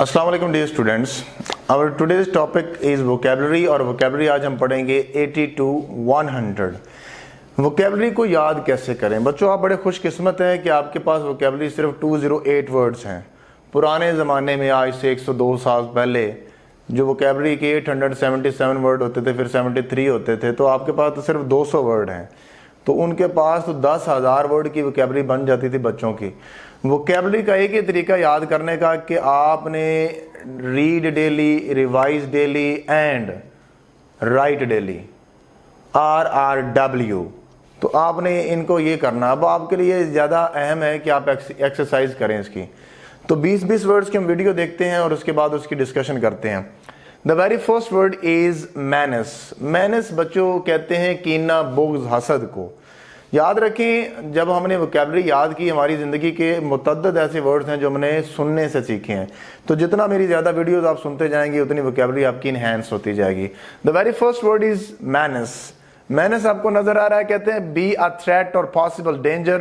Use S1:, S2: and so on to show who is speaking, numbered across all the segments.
S1: अस्सलाम वालेकुम dear students, our today's topic is vocabulary और वोकेबलरी आज हम पढ़ेंगे 80 to 100। वोकेबलरी को याद कैसे करें? बच्चों, आप बड़े खुशकिस्मत हैं कि आपके पास वोकेबलरी सिर्फ 208 वर्ड्स हैं। पुराने ज़माने में आज से 102 साल पहले जो वोकेबलरी के 877 वर्ड होते थे, फिर 73 होते थे, तो आपके पास तो सिर्फ 200 वर्ड हैं। तो उनके पास तो 10,000 वर्ड की वोकेबलरी बन जाती थी बच्चों की। वोकेबलरी का एक ही तरीका याद करने का कि आपने read daily, revise daily and right daily, RRW। तो आपने इनको ये करना। अब आपके लिए ज़्यादा अहम है कि आप एक्सरसाइज करें इसकी। तो 20-20 वर्ड्स की हम वीडियो देखते हैं और उसके बाद उसकी डिस्कशन करते हैं। The very first word is menace. Minus बच्चों कहते हैं कीना, बुग़्ज़, हसद को। याद रखें, जब हमने वोकेबलरी याद की, हमारी ज़िंदगी के मुतअद्दिद ऐसे वर्ड्स हैं जो हमने सुनने से सीखे हैं। तो जितना मेरी ज़्यादा वीडियोस आप सुनते जाएंगे उतनी वोकेबलरी आपकी इनहेंस होती जाएगी। The very first word is menace. Menace आपको नजर आ रहा है, कहते हैं be a threat or possible danger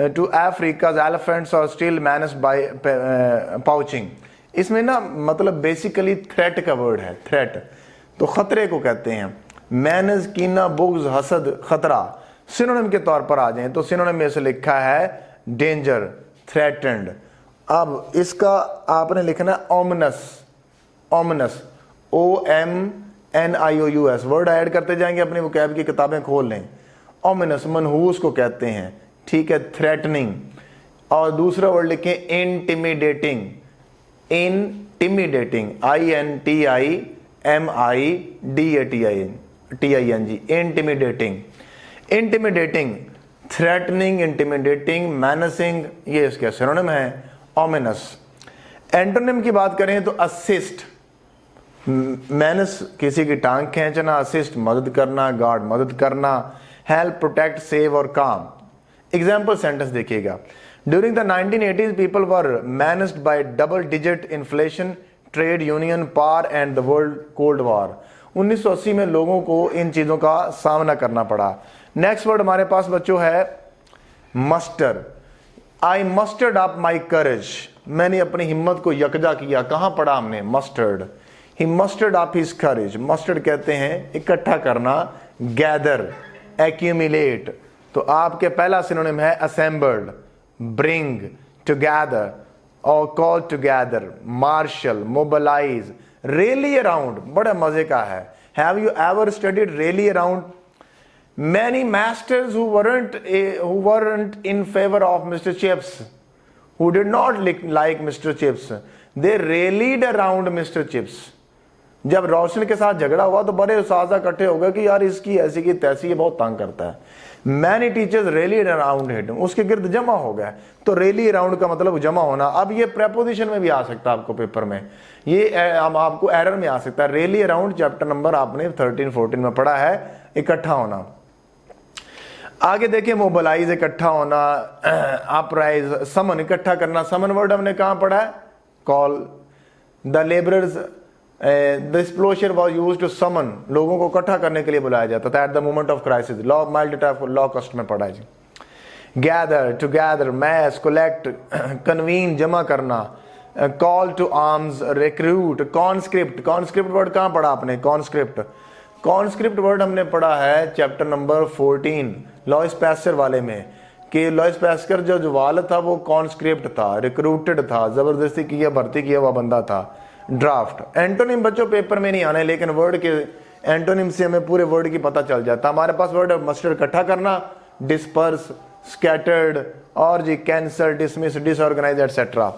S1: to Africa's elephants are still menace by poaching. इसमें ना मतलब बेसिकली थ्रेट का वर्ड है, थ्रेट, तो खतरे को कहते हैं। मैनस, कीना, बुग़्ज़, हसद, खतरा सिनोनिम के तौर पर आ जाएं तो सिनोनिम में से लिखा है डेंजर, थ्रेटेंड। अब इसका आपने लिखना ominous, ominous, OMNIOUS। Word add करते जाएंगे, अपनी वोकैब की किताबें खोल लें। ओमिनस मनहूस को कहते हैं, ठीक है, थ्रेटनिंग। और दूसरा वर्ड लिखें intimidating, intimidating, INTIMIDATING, intimidating, intimidating, threatening, intimidating, menacing, ये इसके सिनोनिम है। ओमिनस। एंटोनिम की बात करें तो असिस्ट। मैनस किसी की टांग खींचना, असिस्ट मदद करना, गार्ड मदद करना, हेल्प, प्रोटेक्ट, सेव और काम। एग्जाम्पल सेंटेंस देखिएगा। During the 1980s people were managed by double digit inflation, trade union, पार and the world cold war. 1980 में लोगों को इन चीजों का सामना करना पड़ा। नेक्स्ट वर्ड हमारे पास बच्चों है muster. I mustered up my courage. मैंने अपनी हिम्मत को यकजा किया। कहां पढ़ा हमने? Mustered. He mustered up his courage. Mustered कहते हैं इकट्ठा करना, गैदर, एक्यूमुलेट। तो आपके पहला सिनोनिम है असेंबल्ड, ब्रिंग टुगेदर और call together, marshal, mobilise, rally around. बड़ा मजे का है। Have you ever studied rally around? Many masters who weren't in favor of Mr. Chips, who did not like Mr. Chips, they rallied around Mr. Chips. जब रोशन के साथ झगड़ा हुआ तो बड़े उस्ताद इकट्ठे हो गए कि यार इसकी ऐसी की तैसी, ये बहुत तंग करता है। Many teachers rallied around him, उसके गिर्द जमा हो गए। तो rally around का मतलब जमा होना। अब ये preposition में भी आ सकता है आपको पेपर में, ये आपको एरर में आ सकता है। rally around चैप्टर नंबर आपने 13-14 में पढ़ा है, इकट्ठा होना। आगे देखिए, मोबिलाइज इकट्ठा होना, अपराइज, समन इकट्ठा करना। समन वर्ड हमने कहां पढ़ा है? Call. The labourers, the explosion was used to summon, लोगों को इकट्ठा करने के लिए बुलाया जाता था at the moment of crisis. लॉ माइल्ड टाइप लॉ कस्ट में पढ़ा है जी। Gather, together, mass, collect, convene, जमा करना, call to arms, recruit, conscript. Conscript word कहां पढ़ा आपने? कॉन्स्क्रिप्ट। कॉन्स्क्रिप्ट वर्ड हमने पढ़ा है चैप्टर नंबर 14 लॉइस पैस्चर वाले में, कि लॉइस पैस्चर जो वाल था वो कॉन्स्क्रिप्ट था, रिक्रूटेड था, जबरदस्ती किया, भर्ती किया हुआ बंदा था। ड्राफ्ट। एंटोनिम बच्चों पेपर में नहीं आने, लेकिन वर्ड के एंटोनिम से हमें पूरे वर्ड की पता चल जाता। हमारे पास वर्ड मस्टर इकट्ठा करना, डिस्पर्स, स्कैटर्ड और जी cancel, dismiss, disorganise etcetera.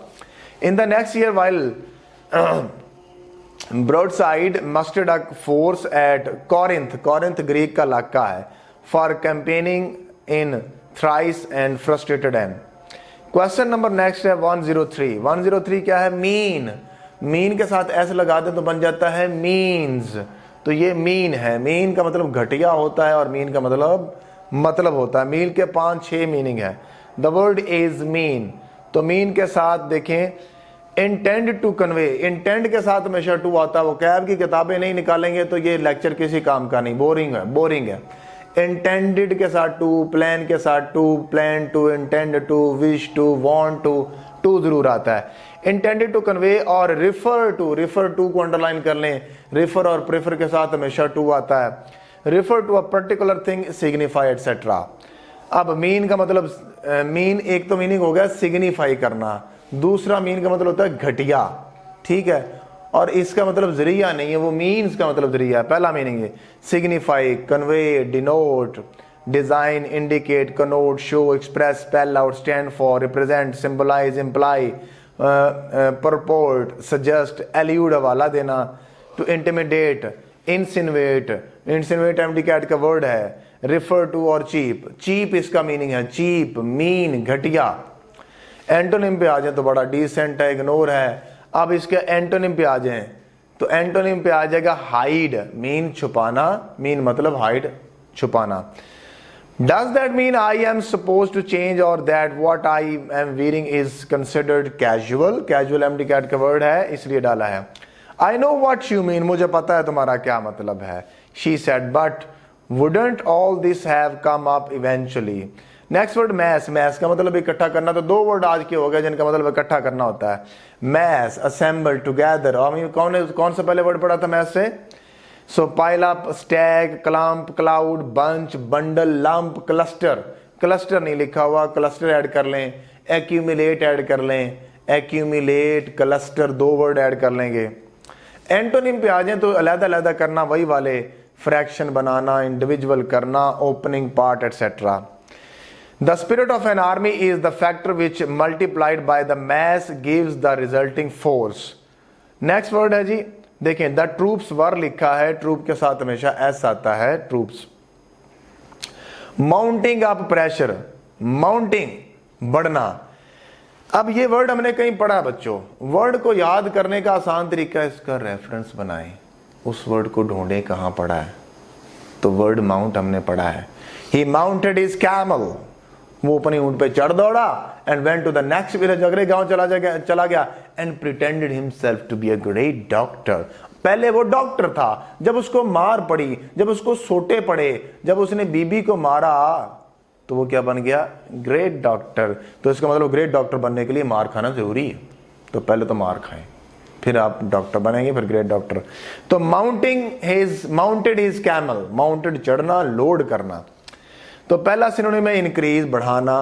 S1: In the next year while broadside mustered a force at Corinth. Corinth Greek का इलाका है। For campaigning in Thrace and frustrated and. Question number next है 103। 103 क्या है? मीन। मीन के साथ एस लगा दे तो बन जाता है मीन्स। तो ये मीन है। मीन का मतलब घटिया होता है और मीन का मतलब होता है। मीन के 5-6 मीनिंग है। The word is mean. तो मीन के साथ देखें इंटेंड टू कन्वे। इंटेंड के साथ हमेशा टू आता है। वो कैब की किताबें नहीं निकालेंगे तो ये लेक्चर किसी काम का नहीं, बोरिंग है, बोरिंग है। इंटेंडेड के साथ टू, प्लान के साथ to, plan to, intend to, wish to, want to, to जरूर आता है। इंटेंडेड टू कन्वे और रिफर टू को अंडरलाइन कर लें, रिफर और प्रेफर के साथ हमेशा टू आता है। Refer to a particular thing, signify etcetera. अब मीन का मतलब, मीन एक तो मीनिंग हो गया सिग्निफाई करना, दूसरा मीन का मतलब होता है घटिया, ठीक है, और इसका मतलब जरिया नहीं है, वो मीन्स का मतलब जरिया है। पहला मीनिंग है signify, convey, denote, design, indicate, connote, show, express, spell out, stand for, represent, symbolise, imply, purport, suggest, allude, हवाला देना, to intimidate, insinuate, insinuate MDCAT का वर्ड है, रिफर टू और चीप, चीप इसका मीनिंग है चीप, मीन, घटिया। Antonym पे आ जाए तो बड़ा डिसेंट है, इग्नोर है। अब इसके एंटोनिम पे आ जाए तो एंटोनिम पे आ जाएगा हाइड, मीन छुपाना, मीन मतलब हाइड छुपाना। Does that mean I am suppose to change और that what I am wearing is considered casual, casual MDCAT का वर्ड है इसलिए डाला है। I know what you mean, मुझे पता है तुम्हारा क्या मतलब है। She said but wouldn't all this have come up eventually. Next word mass, mass का मतलब इकट्ठा करना, तो दो वर्ड आज के हो गए जिनका मतलब इकट्ठा करना होता है। Mass, assemble, together. और कौन सा पहले वर्ड पढ़ा था मैस से? So pile up, stack, clump, cloud, bunch, bundle, lump, cluster. Cluster नहीं लिखा हुआ, क्लस्टर ऐड कर लें, एक्यूमुलेट ऐड कर लें, एक्यूमुलेट, क्लस्टर, दो वर्ड ऐड कर लेंगे। एंटोनिम पे आ जाए तो अलग अलग करना वही वाले, फ्रैक्शन बनाना, इंडिविजुअल करना, opening part etcetera. The spirit of an army is the factor which multiplied by the mass gives the resulting force. Next word है जी, देखें the troops were लिखा है, ट्रूप के साथ हमेशा s आता है, troops। Mounting up pressure, mounting बढ़ना। अब ये वर्ड हमने कहीं पढ़ा बच्चों, वर्ड को याद करने का आसान तरीका इसका रेफरेंस बनाएं, उस वर्ड को ढूंढे कहाँ पढ़ा है, तो वर्ड माउंट हमने पढ़ा है। He mounted his camel, वो अपनी ऊंट पे चढ़ दौड़ा, and went to the next village, अगले गांव चला गया, and pretended himself to be a great doctor. पहले वो डॉक्टर था, जब उसको मार पड़ी, जब उसको सोटे पड़े, जब उसने बीबी को मारा, तो वो क्या बन गया? Great doctor. तो इसका मतलब ग्रेट डॉक्टर बनने के लिए मार खाना जरूरी है, तो पहले तो मार खाएं, फिर आप डॉक्टर बनेंगे, फिर ग्रेट डॉक्टर। तो माउंटेड हिज कैमल, माउंटेड चढ़ना, लोड करना। तो पहला सिनोनिम है इंक्रीज बढ़ाना,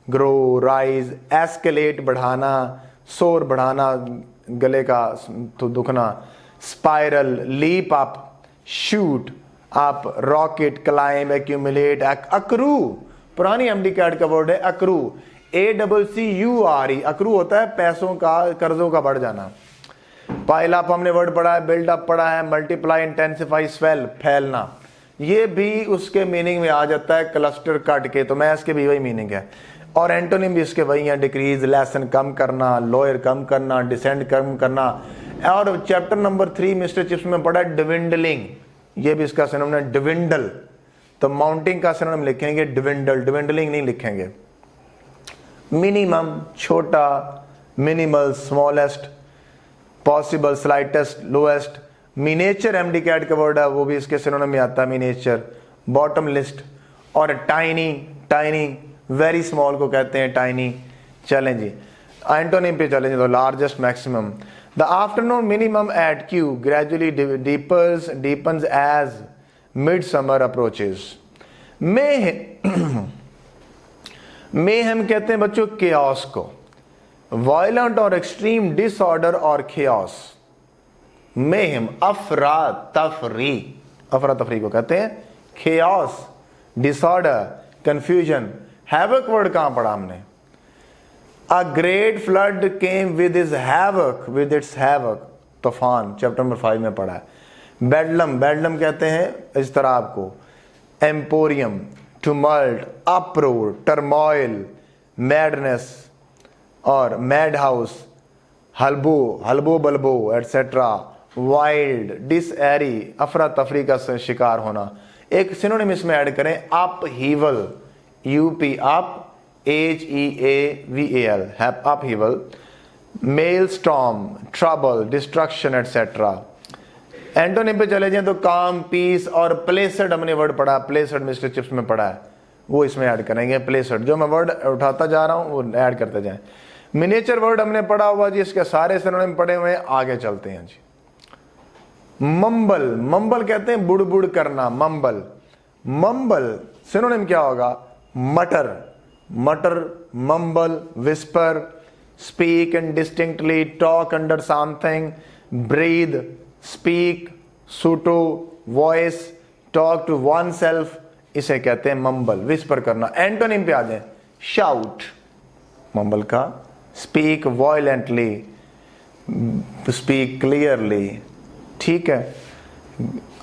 S1: ग्रो, राइज, एस्केलेट बढ़ाना, सोर बढ़ाना, गले का तो दुखना, spiral, leap up, shoot up, rocket, climb, accumulate, accrue, पुरानी एमडीकैट का वर्ड है अक्रू, ACCURE, अक्रू होता है पैसों का, कर्जों का बढ़ जाना। पाइल अप हमने वर्ड पढ़ा है, बिल्ड अप पढ़ा है, मल्टीप्लाई, इंटेंसिफाई, स्वेल, फैलना, ये भी उसके मीनिंग में आ जाता है क्लस्टर कट के, तो मैं इसके भी वही मीनिंग है। और एंटोनिम भी इसके वही हैं, डिक्रीज, लेसन कम करना, लोअर कम करना, डिसेंड कम करना। और चैप्टर नंबर 3 मिस्टर चिप्स में पढ़ा डिविंडलिंग, ये भी इसका सिनोनिम है डिविंडल। तो माउंटिंग का सिनोनिम लिखेंगे डिविंडल, डिविंडलिंग नहीं लिखेंगे। मिनिमम छोटा, minimal smallest, possible slightest, lowest. Miniature MDCAT का वर्ड है, वो भी इसके सिनोनिम में आता है, मिनेचर। बॉटम लिस्ट और टाइनी, टाइनी वेरी स्मॉल को कहते हैं टाइनी। चलें जी एंटोनिम पे चलें जी, तो largest, maximum. The afternoon minimum at Kew gradually deepens as mid summer approaches. में हम कहते हैं बच्चों केओस को, वायलेंट और एक्सट्रीम डिसऑर्डर और केओस। मेहम, अफरा तफरी को कहते हैं chaos, disorder, confusion. Havoc word कहां पढ़ा हमने? A great flood came with its havoc, तूफान, चैप्टर नंबर 5 में पढ़ा है। बेडलम, बेडलम कहते हैं इस तरह आपको। Emporium, tumult, uproar, turmoil, madness और madhouse, hullabaloo etcetera, wild, disarray, अफरा तफरी का शिकार होना। एक सिनोनिम इसमें ऐड करें, upheaval, UP up, HEAVAL, upheaval, maelstrom, trouble, destruction etcetera. Antonym पे चले जाएं तो काम, पीस और प्लेसड हमने वर्ड पढ़ा, प्लेसड मिस्टर चिप्स में पढ़ा है, वो इसमें ऐड करेंगे। प्लेसड जो मैं वर्ड उठाता जा रहा हूं वो ऐड करते जाएं। मिनिएचर वर्ड हमने पढ़ा हुआ जी, इसके सारे सिनोनिम पढ़े हुए हैं, आगे चलते हैं जी। मम्बल, मम्बल कहते हैं बुड़बुड़ करना, मम्बल। मम्बल सिनोनिम क्या होगा? Mutter, mutter, mumble, whisper, speak indistinctly, talk under something, breathe, speak, sotto, voice, talk to oneself, इसे कहते हैं मम्बल, विस्पर करना। एंटोनिम पे आ जाए, शाउट, मम्बल का, स्पीक वायलेंटली, स्पीक क्लियरली, ठीक है।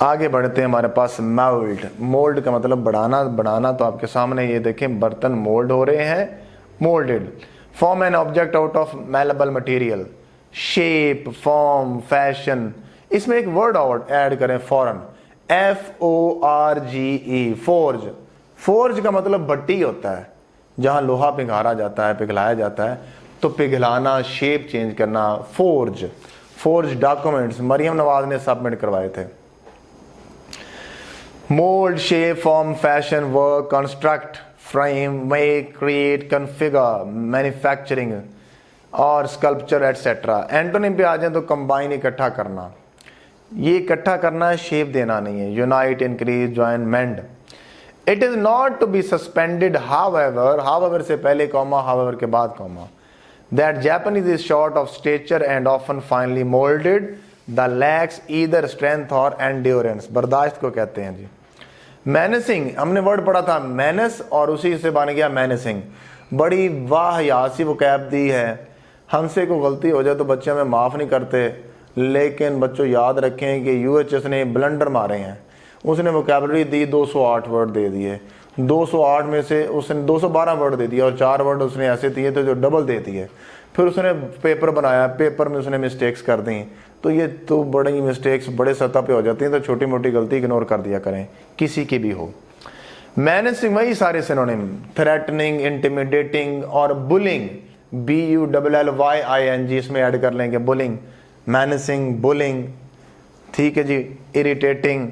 S1: आगे बढ़ते हैं, हमारे पास मोल्ड। मोल्ड का मतलब बढ़ाना, बढ़ाना, तो आपके सामने ये देखें, बर्तन मोल्ड हो रहे हैं, moulded. Form an object out of malleable material, shape, form, fashion. इसमें एक वर्ड और ऐड करें, फॉरन, FORGE, फोर्ज। फोर्ज का मतलब भट्टी होता है, जहां लोहा पिघारा जाता है, पिघलाया जाता है, तो पिघलाना, शेप चेंज करना, forge. Forge documents Maryam Nawaz ने सबमिट करवाए थे। Mould, shape, form, fashion, work, construct, frame, make, create, configure, manufacturing और स्कल्पचर एटसेट्रा। एंटोनिम पे आ जाए तो कंबाइन, इकट्ठा करना। ये इकट्ठा करना है, शेप देना नहीं है। Unite, increase, join, mend. It is not to be suspended, however, however से पहले कॉमा, हाउएवर के बाद comma. That Japanese is short of stature and often finely molded, the lacks either strength or endurance, बर्दाश्त को कहते हैं जी। Menacing, हमने word पढ़ा था मैनस, और उसी से बन गया मैनेसिंग। बड़ी वाहियात सी वोकैब दी है। हमसे कोई गलती हो जाए तो बच्चे हमें माफ़ नहीं करते, लेकिन बच्चों याद रखें कि UHS ने ब्लंडर मारे हैं। उसने वोकैबलरी दी, 208 वर्ड दे दिए, 208 में से उसने 212 वर्ड दे दिया, और 4 वर्ड उसने ऐसे दिए थे जो डबल दे दिए। फिर उसने पेपर बनाया, पेपर में उसने मिस्टेक्स कर दी, तो ये तो बड़ी मिस्टेक्स बड़े सतह पे हो जाती हैं, तो छोटी मोटी गलती इग्नोर कर दिया करें, किसी की भी हो। मैनेसिंग वही सारे सिनोनिम, थ्रेटनिंग, इंटिमिडेटिंग और बुलिंग, BULLYING, इसमें ऐड कर लेंगे, बुलिंग, मैनेसिंग, बुलिंग, ठीक है जी। इरिटेटिंग।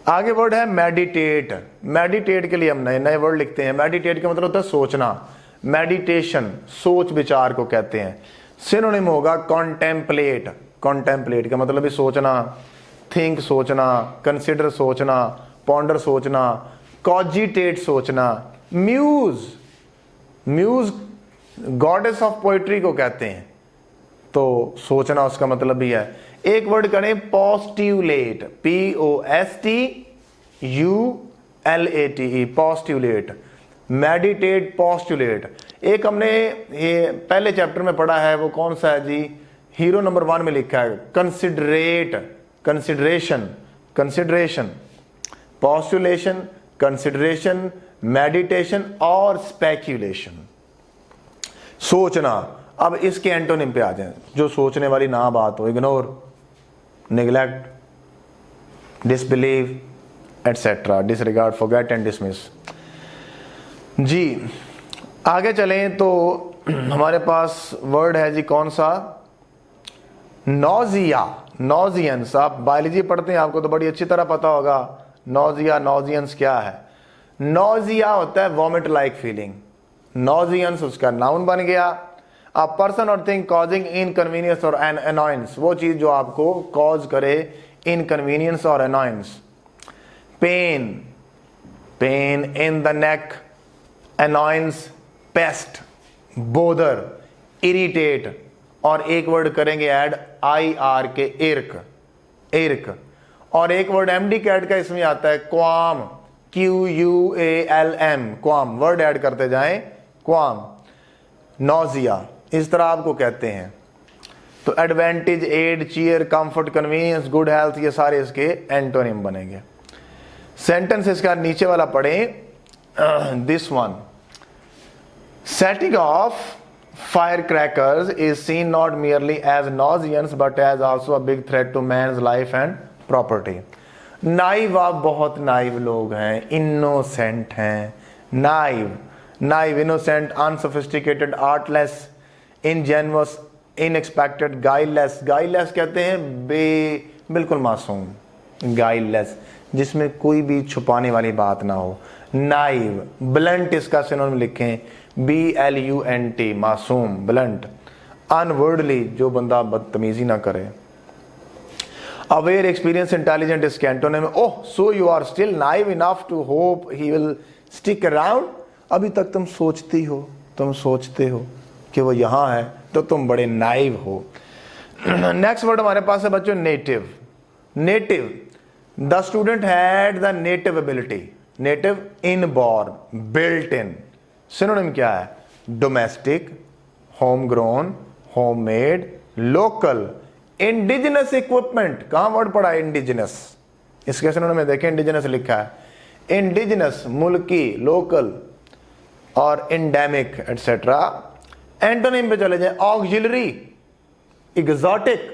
S1: आगे वर्ड है मेडिटेट। मेडिटेट के लिए हम नए नए वर्ड लिखते हैं। मेडिटेट का मतलब होता है सोचना, मेडिटेशन, सोच विचार को कहते हैं। सिनोनिम होगा कॉन्टेम्पलेट। कॉन्टेम्पलेट का मतलब भी सोचना, थिंक सोचना, कंसिडर सोचना, पॉन्डर सोचना, कॉजिटेट सोचना। Muse, muse goddess of poetry को कहते हैं, तो सोचना उसका मतलब भी है। एक वर्ड करें पोस्ट्यूलेट, POSTULATE, पोस्ट्यूलेट, मेडिटेट, पोस्ट्यूलेट। एक हमने ये पहले चैप्टर में पढ़ा है, वो कौन सा है जी? हीरो नंबर 1 में लिखा है considerate, consideration, consideration, पोस्टुलेशन, consideration, meditation और स्पेक्यूलेशन, सोचना। अब इसके एंटोनिम पे आ जाए, जो सोचने वाली ना बात हो, ignore, neglect, disbelieve etcetera, disregard, forget and dismiss. जी आगे चलें तो हमारे पास वर्ड है जी, कौन सा? नौजिया, नौजियंस। आप बायोलॉजी पढ़ते हैं, आपको तो बड़ी अच्छी तरह पता होगा नौजिया, नौजियंस क्या है। नौजिया होता है वॉमिट लाइक फीलिंग, नौजियंस उसका नाउन बन गया। A person or thing causing inconvenience or an annoyance, वो चीज जो आपको कॉज करे इनकन्वीनियंस और annoyance. Pain, pain in the neck, annoyance, pest, bother, irritate, और एक वर्ड करेंगे ऐड IR के, इर्क, इर्क। और एक वर्ड MD कैट का इसमें आता है क्वाम, QUALM, क्वाम। वर्ड ऐड करते जाएं, क्वाम, नौजिया, इस तरह आपको कहते हैं। तो advantage, aid, cheer, comfort, convenience, good health, ये सारे इसके एंटोनिम बनेंगे। सेंटेंस इसका नीचे वाला पढ़ें, this one, setting of firecrackers is seen not merely as nauseous but as also a big threat to man's life and property. Naive, आप बहुत नाइव लोग हैं, इनोसेंट हैं, naive, naive, innocent, unsophisticated, artless, ingenuous, unexpected, guileless. Guileless कहते हैं बिल्कुल मासूम, गाइलेस, जिसमें कोई भी छुपाने वाली बात ना हो। नाइव, ब्लंट इसका सिनोनिम लिखें, BLUNT, मासूम, ब्लंट। अनवर्डली, जो बंदा बदतमीजी ना करे। अवेयर, एक्सपीरियंस, इंटेलिजेंट इसके antonym. Oh, so you are still naive enough to hope he will stick around. अभी तक तुम सोचती हो, तुम सोचते हो कि वो यहाँ है, तो तुम बड़े नाइव हो। नेक्स्ट वर्ड हमारे पास है बच्चों native. Native, the student had the native ability. Native, inborn, built in. Synonym क्या है? Domestic, home grown, home made, local, indigenous equipment. कहां वर्ड पड़ा है इंडिजिनस? इसके सिनोनिम में देखें, इंडिजिनस लिखा है। इंडिजिनस, मुल्की, लोकल और इंडेमिक एटसेट्रा। एंटोनिम पे चले जाए, ऑक्सिलरी, एग्जॉटिक।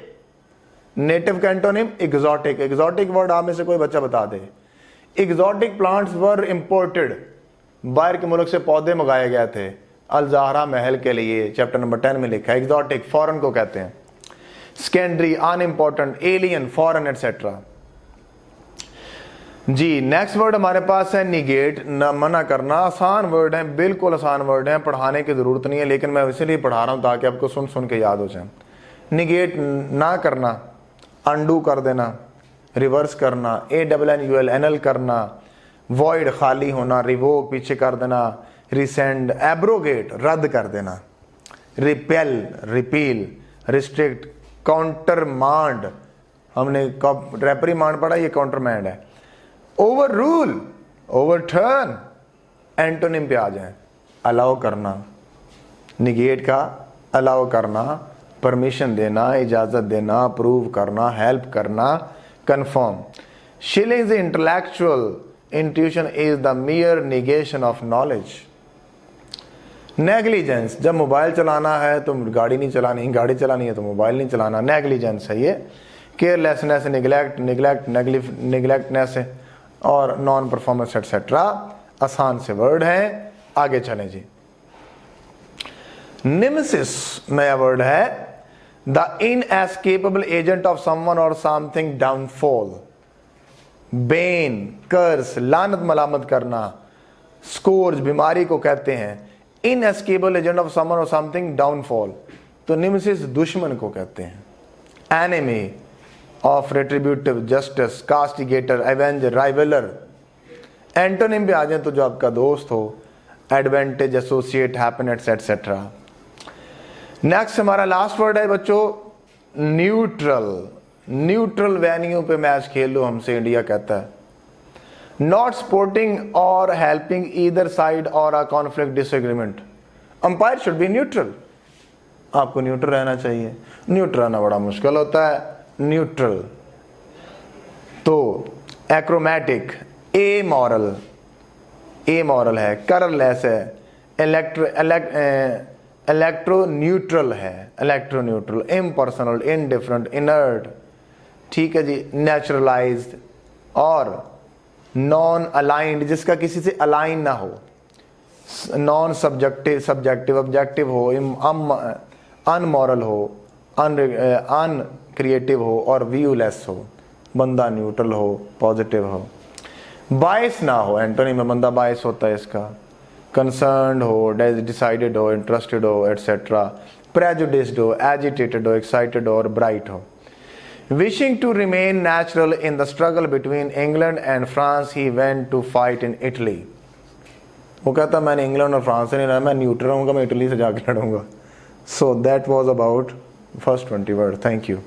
S1: नेटिव का एंटोनिम एग्जॉटिक। एग्जॉटिक वर्ड आप में से कोई बच्चा बता दे। एग्जॉटिक प्लांट्स वर इंपोर्टेड, बाहर के मुल्क से पौधे मंगाए गए थे अल ज़हरा महल के लिए, चैप्टर नंबर 10 में लिखा है। एग्जॉटिक फॉरेन को कहते हैं। Secondary, unimportant, alien, foreign etcetera. जी नेक्स्ट वर्ड हमारे पास है निगेट, न मना करना। आसान वर्ड है, बिल्कुल आसान वर्ड है, पढ़ाने की जरूरत नहीं है, लेकिन मैं इसीलिए पढ़ा रहा हूं ताकि आपको सुन सुन के याद हो जाए। निगेट, ना करना, अंडू कर देना, रिवर्स करना, ANNUL करना, वॉइड, खाली होना, रिवोक, पीछे कर देना, रिसेंड, एब्रोगेट, रद्द कर देना, रिपेल, रिपील, रिस्ट्रिक्ट, काउंटरमांड, हमने कब रेप्रीमांड पढ़ा, ये काउंटरमांड है। Over rule, overturn. एंटोनिम पे आ जाए, अलाउ करना। निगेट का अलाउ करना, परमिशन देना, इजाजत देना, अप्रूव करना, हेल्प करना, confirm. Schilling's intellectual intuition is the mere negation of knowledge. Negligence, जब मोबाइल चलाना है तो गाड़ी नहीं चलानी, गाड़ी चलानी है तो मोबाइल नहीं चलाना, नेग्लिजेंस है ये। केयरलेसनेस, निगलेक्टनेस और नॉन परफॉर्मेंस एटसेट्रा। आसान से वर्ड है, आगे चलें जी। निमेसिस नया वर्ड है, the inescapable agent of someone और समथिंग डाउनफॉल। बेन, कर्स, लानत, मलामत करना। स्कोर्ज, बीमारी को कहते हैं। इनएस्केपेबल एजेंट ऑफ समवन और समथिंग डाउनफॉल, तो निमेसिस दुश्मन को कहते हैं। Enemy of retributive, justice, castigator, avenger, rivaller. Antonym पे आ जाए तो जो आपका दोस्त हो, advantage, associate, happiness etcetera. Next हमारा लास्ट वर्ड है बच्चों न्यूट्रल। न्यूट्रल वेन्यू पे मैच खेल लो हमसे, इंडिया कहता है। नॉट सपोर्टिंग और हेल्पिंग ईदर साइड और a conflict disagreement. Umpire should be neutral, आपको न्यूट्रल रहना चाहिए। न्यूट्रल रहना बड़ा मुश्किल होता है। न्यूट्रल तो एक्रोमैटिक, एमोरल, एमोरल है, कलरलेस है, इलेक्ट्रो न्यूट्रल है, electro neutral, impersonal, indifferent, inert, ठीक है जी, नेचुरलाइज्ड और नॉन अलाइंड, जिसका किसी से अलाइन ना हो। नॉन सब्जेक्टिव, सब्जेक्टिव, ऑब्जेक्टिव हो, अनमोरल हो, अन क्रिएटिव हो और व्यूलेस हो। बंदा न्यूट्रल हो, पॉजिटिव हो। बायस ना हो, एंटोनिम में बंदा बायस होता है इसका। कंसर्न्ड हो, डिसाइडेड हो, इंटरेस्टेड हो एटसेट्रा। प्रेजुडिस्ड हो, एजिटेटेड हो, एक्साइटेड हो और ब्राइट हो। Wishing to remain natural in the struggle between England and France, he went to fight in Italy. वो कहता मैंने इंग्लैंड और फ्रांस से नहीं लड़ा, मैं न्यूट्रल हूँगा, मैं इटली से जाकर लड़ूंगा। So that was about first 20 word. Thank you.